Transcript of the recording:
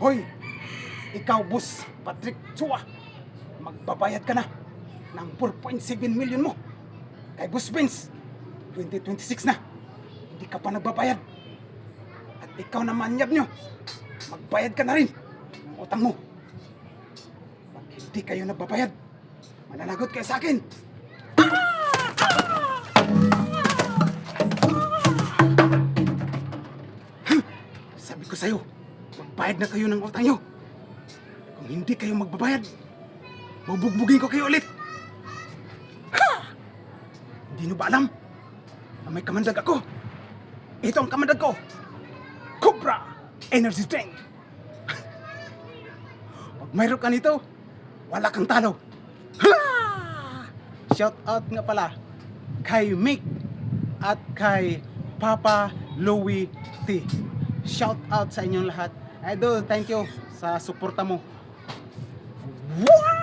Hoy, ikaw, Boss Patrick Chua, magbabayad ka na ng 4.7 million mo kay Boss Vince. 2026 na, hindi ka pa nagbabayad. At ikaw naman, Yab nyo, magbayad ka na rin ng utang mo. Pag hindi kayo nagbabayad, mananagot kayo sa akin. Sabi ko sa'yo, magbayad na kayo ng utang nyo. Kung hindi kayo magbabayad, bubugbugin ko kayo ulit. Hindi nyo ba alam na may kamandag ako? Ito ang kamandag ko, Cobra Energy Drink. Pag mayroon ka nito, wala kang talo. Shout out nga pala kay Mick at kay Papa Louie T. Shout out sa inyong lahat. Idol, thank you sa suporta mo. Wow!